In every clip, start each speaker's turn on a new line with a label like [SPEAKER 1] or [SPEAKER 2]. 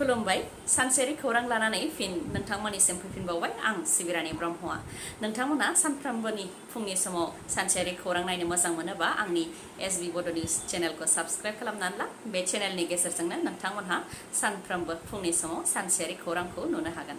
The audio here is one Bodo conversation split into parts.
[SPEAKER 1] खुलुमबाय सानसेयारि खौरां लानानै फिन नोंथांमोननिसिम फैफिनबावबाय आं सिबिरानि ब्रह्मआ नोंथांमोना सानफ्रोमबोनि फुंनि समाव सानसेयारि खौरां नायनो मोजां मोनोबा आंनि एसबी बड' निउज चेनेलखौ साबस्क्राइब खालामनानै ला बे चेनेलनि गेजेरजोंनो नोंथांमोनहा सानफ्रोमबो फुंनि समाव सानसेयारि खौरांखौ नुनो हागोन।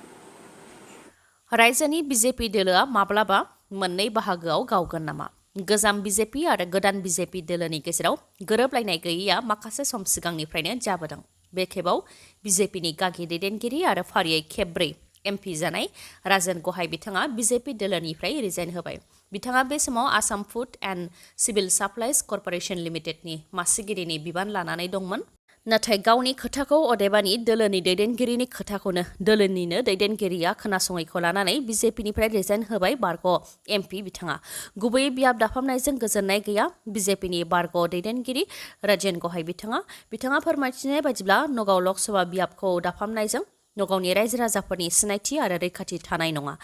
[SPEAKER 1] रायजोनि बिजेपि दोलोआ माब्लाबा मोननै बाहागोआव गावगोन नामा? गोजाम बिजेपि आरो गोदान बिजेपि दोलोनि गेजेराव गोरोबलायनाय गैयैया माखासे सम सिगांनिफ्रायनो जाबोदों। बे खेबाव बिजेपिनि गागि दैदेनगिरि आरो फारियै खेबब्रै एमपि जानाय राजेन गहाय बिथाङा बिजेपि दोलोनिफ्राय रिजाइन होबाय। बिथाङा बे समाव Assam food and civil supplies corporation लिमिटेडनि मासिगिरिनि बिबान लानानै दंमोन। नाथाय गावनि खोथाखौ अदेबानि दोलोनि दैदेनगिरिनि खोथाखौनो दोलोनिनो दैदेनगिरिया खोनासङैखौ लानानै बिजेपिनिफ्राय रिजाइन होबाय बारग' एमपि बिथाङा। गुबैयै बियाब दाफामनायजों गोजोननाय गैया बिजेपिनि बारग' दैदेनगिरि राजेन गहाय बिथाङा फोरमायथिनाय बायदिब्ला नगाव लकसभा बियाबखौ दाफामनायजों नगावनि रायजो राजाफोरनि सिनायथि आरो रैखाथि थानाय नङा,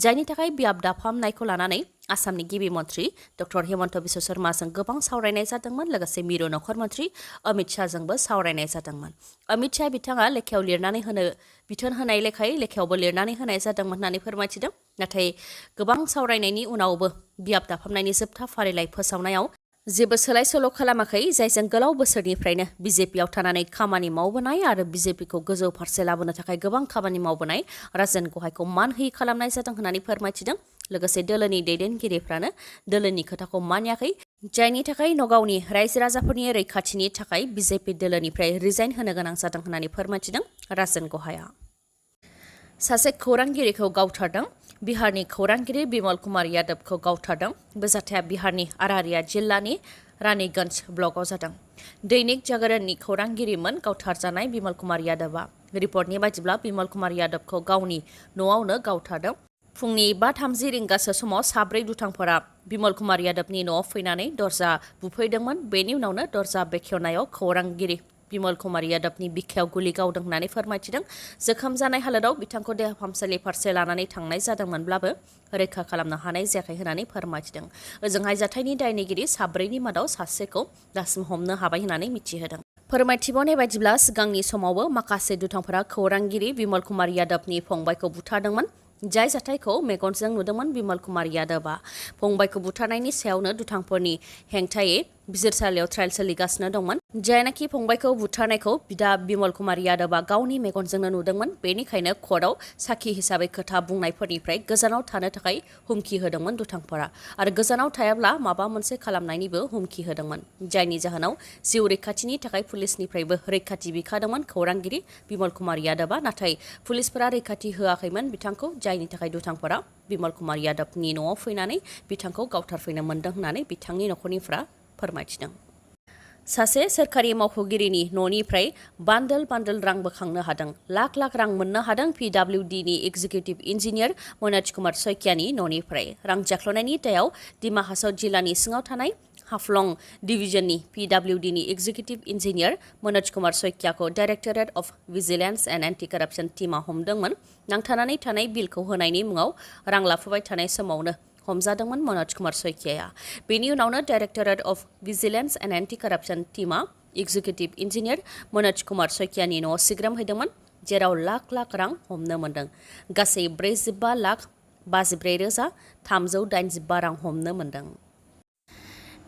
[SPEAKER 1] जायनि थाखाय बियाब दाफामनायखौ लानानै आसामनि गिबि मन्त्रि डक्टर हिमन्त बिश्व शर्माजों गोबां सावरायनाय जादोंमोन। लोगोसे मिरु नखर मन्त्रि अमित शाहजोंबो सावरायनाय जादोंमोन। अमित शाह बिथाङा लेखायाव लिरनानै होनो बिथोन होनाय लेखायै लेखायावबो लिरनानै होनाय जादोंमोन होननानै फोरमायथिदों। नाथाय गोबां सावरायनायनि उनावबो बियाब दाफामनायनि जोबथा फारिलाइ फोसावनायाव जेबो सोलाय सोल' खालामाखै, जायजों गोलाव बोसोरनिफ्रायनो बिजेपिआव थानानै खामानि मावबोनाय आरो बिजेपिखौ गोजौ फारसे लाबोनो थाखाय गोबां खामानि मावबोनाय राजेन गहायखौ मान होयि खालामनाय जादों होननानै फोरमायथिदों। लोगोसे दोलोनि दैदेनगिरिफ्रानो दोलोनि खोथाखौ मानियाखै, जायनि थाखाय नगावनि रायजो राजाफोरनि रैखाथिनि थाखाय बिजेपि दोलोनिफ्राय रिजाइन होनो गोनां जादों होननानै फोरमायथिदों राजेन गहाया। सासे खौरांगिरिखौ गावथारदों। बिहारनि खौरांगिरि बिमल कुमार यादवखौ गावथारदों। बे जाथाया बिहारनि अरारिया जिल्लानि रानीगंज ब्लकआव जादों। दैनिक जागरणनि खौरांगिरिमोन गावथारजानाय बिमल कुमार यादवआ। रिपर्टनि बायदिब्ला बिमल कुमार यादवखौ गावनि न'आवनो गावथारदों। फुंनि 5:30 रिंगासो समाव साब्रै दुथांफोरा बिमल कुमार यादवनि न'आव फैनानै दरजा बुफैदोंमोन। बेनि उनावनो दरजा बेखेवनायाव खौरांगिरि बिमल कुमार यादवनि बिखायाव गुलि गावदों होननानै फोरमायथिदों। जोखोम जानाय हालोदाव बिथांखौ देहा फाहामसालि फारसे लानानै थांनाय जादोंमोनब्लाबो रैखा खालामनो हानाय जायाखै होननानै फोरमायथिदों। ओजोंहाय जाथायनि दायनिगिरि साब्रैनि मादाव सासेखौ दासिम हमनो हाबाय होननानै मिथिहोदों। फोरमायथिबावनाय बायदिब्ला सिगांनि समावबो माखासे दुथांफोरा खौरांगिरि बिमल कुमार यादवनि फंबायखौ बुथारदोंमोन। जाय जाथायखौ मेगनजों नुदोंमोन बिमल कुमार यादवआ। फंबायखौ बुथारनायनि सायावनो दुथांफोरनि हेंथायै बिजिरसालियाव ट्रायल सोलिगासिनो दंमोन। जायनाखि फंबायखौ बुथारनायखौ बिदा बिमल कुमार यादवआ गावनि मेगनजोंनो नुदोंमोन, बेनिखायनो कर्टआव साखि हिसाबै खोथा बुंनायफोरनिफ्राय गोजानाव थानो थाखाय हुमखि होदोंमोन दुथांफोरा आरो गोजानाव थायाब्ला माबा मोनसे खालामनायनिबो हुमखि होदोंमोन। जायनि जाहोनाव जिउ रैखाथिनि थाखाय पुलिसनिफ्रायबो रैखाथि बिखादोंमोन खौरांगिरि बिमल कुमार यादवआ। नाथाय पुलिसफोरा रैखाथि होआखैमोन बिथांखौ, जायनि थाखाय दुथांफोरा बिमल कुमार यादवनि न'आव फैनानै बिथांखौ गावथारफैनो मोन्दों होननानै बिथांनि न'खरनिफ्रा फोरमायथिदों। सासे सोरखारि मावख'गिरिनि न'निफ्राय बान्दोल रां बोखांनो हादों। लाख रां मोननो हादों PWDनि एग्जिकिउटिभ इन्जिनियार मनोज कुमार सैकियानि न'निफ्राय। रां जाख्ल'नायनि दायाव डिमा हासाव जिल्लानि सिङाव थानाय हाफ्लं डिभिजननि PWDनि एग्जिकिउटिभ इन्जिनियार मनोज कुमार सैकियाखौ directorate of vigilance and anti corruption टीमआ हमदोंमोन। नांथानानै थानाय बिलखौ होनायनि मुङाव रां लाफुबाय थानाय समावनो हमजादोंमोन मनोज कुमार सैकियाया। बेनि उनावनो directorate of vigilance and anti corruption टीमआ एग्जिकिउटिभ इन्जिनियार मनोज कुमार सैकियानि न'आव सिग्रोमहैदोंमोन, जेराव लाख रां हमनो मोन्दों। गासै 45,54,385 रां हमनो मोन्दों।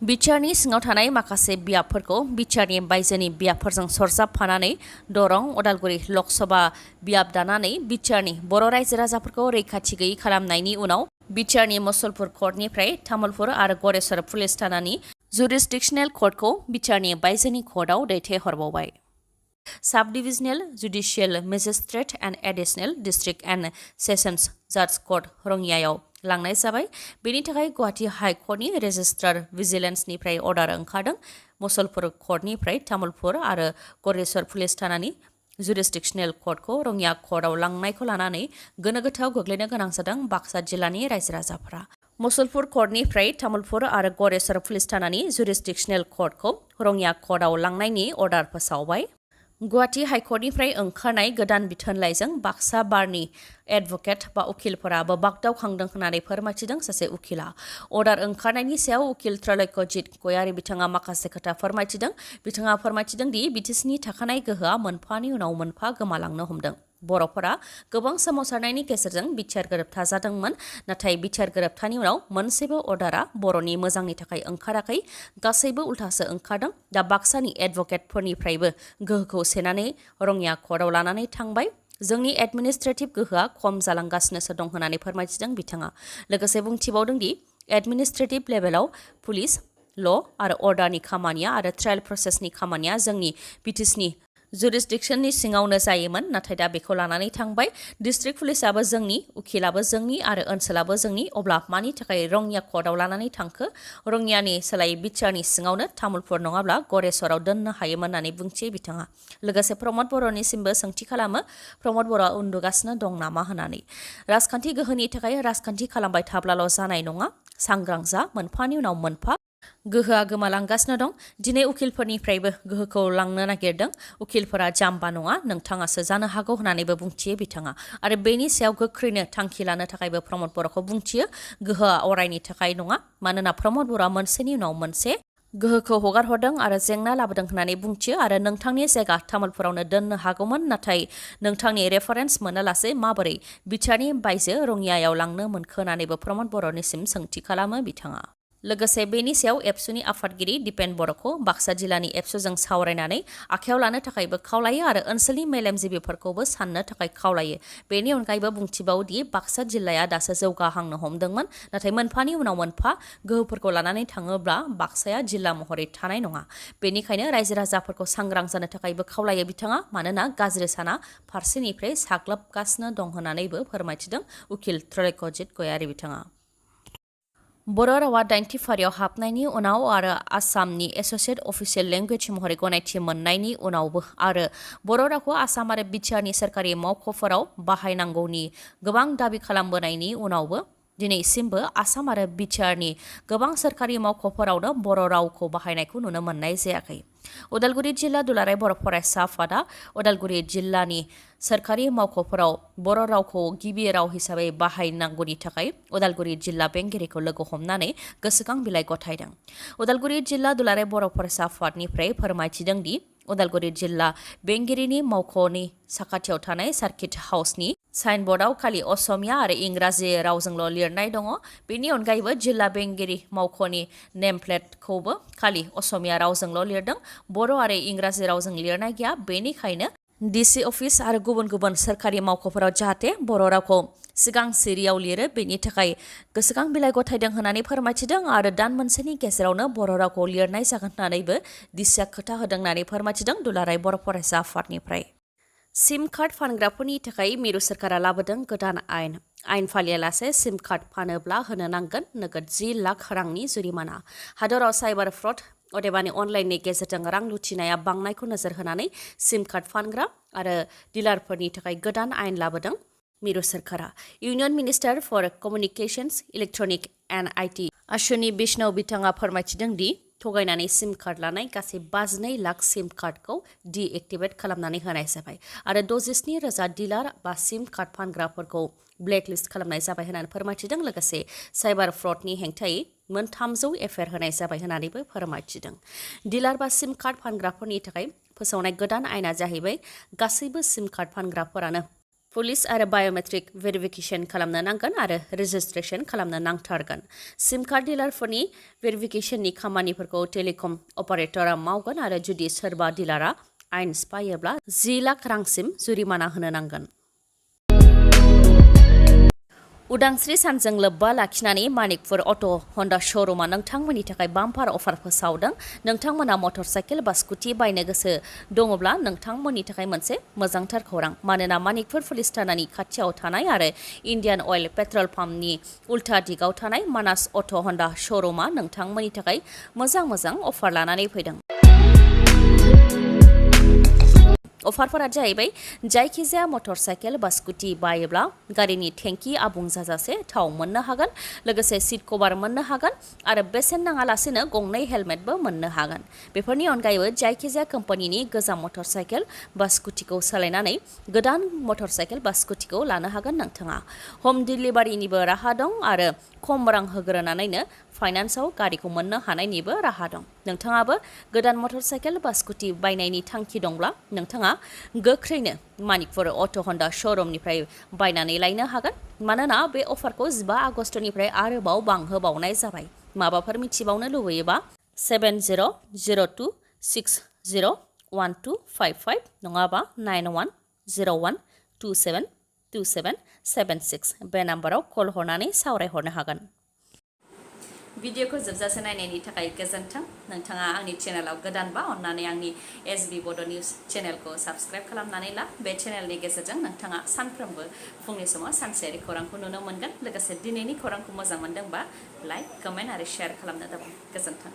[SPEAKER 1] बिटिआरनि सिङाव थानाय माखासे बियाबफोरखौ बिटिआरनि बायजोनि बियाबफोरजों सरजाबफानानै दरं उदालगुरि लकसभा बियाब दानानै बिटिआरनि बर' रायजो राजाफोरखौ रैखाथि गैयै खालामनायनि उनाव बिटिआरनि मुसलपुर कर्टनिफ्राय तामुलपुर आरो गरेस्वर पुलिस थानानि जुरिसडिक्सनेल कर्टखौ बिटिआरनि बायजोनि कर्टआव दैथायहरबावबाय। साब divisional judicial magistrate and additional district and sessions जाज कर्ट रङियायाव लांनाय जाबाय। बेनि थाखाय गुवाहाटी हाइ कर्टनि रेजिस्ट्रार भिजिलेन्सनिफ्राय अर्डार ओंखारदों। मुसलपुर कर्टनिफ्राय तामुलपुर आरो गरेस्वर पुलिस थानानि जुरिसडिक्सनेल कर्टखौ रङिया कर्टआव लांनायखौ लानानै गोनो गोथोआव गोग्लैनो गोनां जादों बाक्सा जिल्लानि रायजो राजाफोरा। मुसलपुर कर्टनिफ्राय तामुलपुर आरो गरेस्वर पुलिस थानानि जुरिसडिक्सनेल कर्टखौ रङिया कर्टआव लांनायनि अर्डार फोसावबाय। गुवाहाटी हाइकर्टनिफ्राय ओंखारनाय गोदान बिथोनलाइजों बाक्सा बारनि एडभकेट बा उखिलफोराबो बागदावखांदों होननानै फोरमायथिदों सासे उखिला। अर्डार ओंखारनायनि सायाव उखिल त्रैलोक्यजित गयारी बिथाङा माखासे खोथा फोरमायथिदों। बिथाङा फोरमायथिदों दि बिटिसिनि थाखानाय गोहोआ मोनफानि उनाव मोनफा गोमालांनो हमदों। बर'फोरा गोबां सोमावसारनायनि गेजेरजों बिटिआर गोरोबथा जादोंमोन, नाथाय बिटिआर गोरोबथानि उनाव मोनसेबो अर्डारा बर'नि मोजांनि थाखाय ओंखाराखै, गासैबो उल्थासो ओंखारदों। दा बाक्सानि एडभकेटफोरनिफ्रायबो गोहोखौ सेनानै रङिया कर्टआव लानानै थांबाय। जोंनि एडमिनिस्ट्रेटिभ गोहोआ खम जालांगासिनोसो दं होननानै फोरमायथिदों बिथाङा। लोगोसे बुंथिबावदों दि एडमिनिस्ट्रेटिभ लेभेलाव पुलिस, ल' आरो अर्डारनि खामानिया आरो ट्रायल प्रसेसनि खामानिया जोंनि बिटिसिनि जुरिसडिक्सननि सिङावनो जायोमोन, नाथाय दा बेखौ लानानै थांबाय। डिस्ट्रिक्ट पुलिसाबो जोंनि, उखिलाबो जोंनि आरो ओनसोलाबो जोंनि, अब्ला मानि थाखाय रङिया कर्टआव लानानै थांखो? रङियानि सोलायै बिटिआरनि सिङावनो तामुलपुर नङाब्ला गरेस्वराव दोननो हायोमोन होननानै बुंथियो बिथाङा। लोगोसे प्रमद बर'निसिमबो सोंथि खालामो, प्रमद बर'आ उन्दुगासिनो दं नामा होननानै। राजखान्थि गोहोनि थाखाय राजखान्थि खालामबाय थाब्लाल' जानाय नङा, सांग्रां जा, मोनफानि उनाव मोनफा गोहोआ गोमालांगासिनो दं। दिनै उखिलफोरनिफ्रायबो गोहोखौ लांनो नागिरदों। उखिलफोरा जाम्बा नङा, नोंथाङासो जानो हागौ होननानैबो बुंथियो बिथाङा। आरो बेनि सायाव गोख्रैनो थांखि लानो थाखायबो प्रमद बर'खौ बुंथियो। गोहोआ अरायनि थाखाय नङा, मानोना प्रमद बर'आ मोनसेनि उनाव मोनसे गोहोखौ हगार हरदों आरो जेंना लाबोदों होननानै बुंथियो। आरो नोंथांनि जायगा तामुलपुरावनो दोननो हागौमोन, नाथाय नोंथांनि रेफारेन्स मोनालासे माबोरै बिटिआरनि बायजो रङियायाव लांनो मोनखो होननानैबो प्रमद बर'निसिम सोंथि खालामो बिथाङा। लोगोसे बेनि सायाव एबसुनि आफादगिरि दिपेन बर'खौ बाक्सा जिल्लानि एबसुजों सावरायनानै आखायाव लानो थाखायबो खावलायो आरो ओनसोलनि मेलेमजिबिफोरखौबो साननो थाखाय खावलायो। बेनि अनगायैबो बुंथिबावदि बाक्सा जिल्लाया दासो जौगाहांनो हमदोंमोन, नाथाय मोनफानि उनाव मोनफा गोहोफोरखौ लानानै थाङोब्ला बाक्साया जिल्ला महरै थानाय नङा। बेनिखायनो रायजो राजाफोरखौ सांग्रां जानो थाखायबो खावलायो बिथाङा, मानोना गाज्रि साना फारसेनिफ्राय साग्लोबगासिनो दं होननानैबो फोरमायथिदों उखिल त्रैलोक्यजित गयारी बिथाङा। बर' रावा 90 फारियाव हाबनायनि उनाव आरो आसामनि एस'सिएट अफिसियेल लेंगुवेज महरै गनायथि मोननायनि उनावबो आरो बर' रावखौ आसाम आरो बिटिआरनि सोरखारि मावख'फोराव बाहायनांगौनि गोबां दाबि खालामबोनायनि उनावबो दिनैसिमबो आसाम आरो बिटिआरनि गोबां सोरखारि मावख'फोरावनो बर' रावखौ बाहायनायखौ नुनो मोननाय जायाखै। उदालगुरि जिल्ला दुलाराय बर' फरायसा आफादा उदालगुरि जिल्लानि सोरखारि मावख'फोराव बर' रावखौ गिबि राव हिसाबै बाहायनांगौनि थाखाय उदालगुरि जिल्ला बेंगिरिखौ लोगो हमनानै गोसोखां बिलाइ गथायदों। उदालगुरि जिल्ला दुलाराय बर' फरायसा आफादनिफ्राय फोरमायथिदों दि उदालगुरि जिल्ला बेंगिरिनि मावख'नि साखाथियाव थानाय सार्किट हाउसनि साइनबर्डआव खालि असमिया आरो इंराजि रावजोंल' लिरनाय दङ। बेनि अनगायैबो जिल्ला बेंगिरि मावख'नि नेमप्लेटखौबो खालि असमिया रावजोंल' लिरदों, बर' आरो इंराजि रावजों लिरनाय गैया। बेनिखायनो डिसि अफिस आरो गुबुन गुबुन सोरखारि मावख'फोराव जाहाथे बर' रावखौ सिगां सिरियाव लिरो, बेनि थाखाय गोसोखां बिलाइ गथायदों होननानै फोरमायथिदों आरो दान मोनसेनि गेजेरावनो बर' रावखौ लिरनाय जागोन होननानैबो डिसिआ खोथा होदों होननानै फोरमायथिदों दुलाराय बर' फरायसा आफादनिफ्राय। सिम कार्ड फानग्राफोरनि थाखाय मिरु सोरखारा लाबोदों गोदान आयेन। आयेन फालियालासे सिम कार्ड फानोब्ला होनो नांगोन नोगोद 10 लाख रांनि जुरिमाना। हादराव साइबार फ्रड, अदेबानि अनलाइननि गेजेरजों रां लुथिनाया बांनायखौ नोजोर होनानै सिम कार्ड फानग्रा आरो डिलारफोरनि थाखाय गोदान आयेन लाबोदों मिरु सोरखारा। Union minister for communications, electronic and IT Ashwini Vaishnaw बिथाङा फोरमायथिदों दि थगायनानै सिम कार्ड लानाय गासै 52 लाख सिम कार्डखौ डिएक्टिभेट खालामनानै होनाय जाबाय आरो 67,000 डिलार बा सिम कार्ड फानग्राफोरखौ ब्लेकलिस्ट खालामनाय जाबाय होननानै फोरमायथिदों। लोगोसे साइबार फ्रडनि हेंथायै 300 एफआइआर होनाय जाबाय होननानैबो फोरमायथिदों। डिलार बा सिम कार्ड फानग्राफोरनि थाखाय फोसावनाय गोदान आयेना जाहैबाय गासैबो सिम कार्ड फानग्राफोरानो पुलिस आरो बाय'मेट्रिक भेरिफिकेसन खालामनो नांगोन आरो रेजिस्ट्रेसन खालामनो नांथारगोन। सिम कार्ड डिलारफोरनि भेरिफिकेसननि खामानिफोरखौ टेलिकम अपारेटरआ मावगोन आरो जुदि सोरबा डिलारआ आयेन सिफायोब्ला 10 लाख रांसिम जुरिमाना होनो नांगोन। उदांस्रि सानजों लोब्बा लाखिनानै मानिकपुर अट' हन्डा श'रुमा नोंथांमोननि थाखाय बाम्पार अफार फोसावदों। नोंथांमोना मटर साइकेल बा स्कुटि बायनो गोसो दङब्ला नोंथांमोननि थाखाय मोनसे मोजांथार खौरां, मानोना मानिकपुर पुलिस थानानि खाथियाव थानाय आरो इन्डियान अइल पेट्रल पाम्पनि उल्था दिगाव थानाय मानास अट' हन्डा श'रुमा नोंथांमोननि थाखाय मोजां अफार लानानै फैदों। अफारफोरा जाहैबाय जायखिजाया मटर साइकेल बा स्कुटि बायोब्ला गारिनि टेंकि आबुं जाजासे थाव मोननो हागोन लोगोसे सीट कभार मोननो हागोन आरो बेसेन नाङालासेनो गंनै हेलमेटबो मोननो हागोन बेफोरनि अनगायैबो जायखिजाया कम्पानिनि गोजाम मटर साइकेल बा स्कुटिखौ सोलायनानै गोदान मटर साइकेल बा स्कुटिखौ लानो हागोन नोंथाङा हम डिलिभारिनिबो राहा दं आरो खम रां होग्रोनानैनो फाइनान्सआव गारिखौ मोननो हानायनिबो राहा दं नोंथाङाबो गोदान मटर साइकेल बा स्कुटि बायनायनि थांखि दंब्ला नोंथाङा गोख्रैनो मानिकपुर अट' हन्डा श'रुमनिफ्राय बायनानै लायनो हागोन मानोना बे अफारखौ 15 आगस्टनिफ्राय आरोबाव बांहोबावनाय जाबाय माबाफोर मिथिबावनो लुबैयोबा 7002601255 नङाबा 9101272776 बे नाम्बाराव कल हरनानै सावरायहरनो हागोन भिडिअखौ जोबजासे नायनायनि थाखाय गोजोन्थों नोंथाङा आंनि चेनेलाव गोदानबा अन्नानै आंनि एसबि बड' निउस चेनेलखौ साबस्क्राइब खालामनानै ला बे चेनेलनि गेजेरजों नोंथाङा सानफ्रोमबो फुंनि समाव सानसेयारि खौरांखौ नुनो मोनगोन लोगोसे दिनैनि खौरांखौ मोजां मोनदोंबा लाइक कमेन्ट आरो शेयार खालामनो दाबाव गोजोन्थों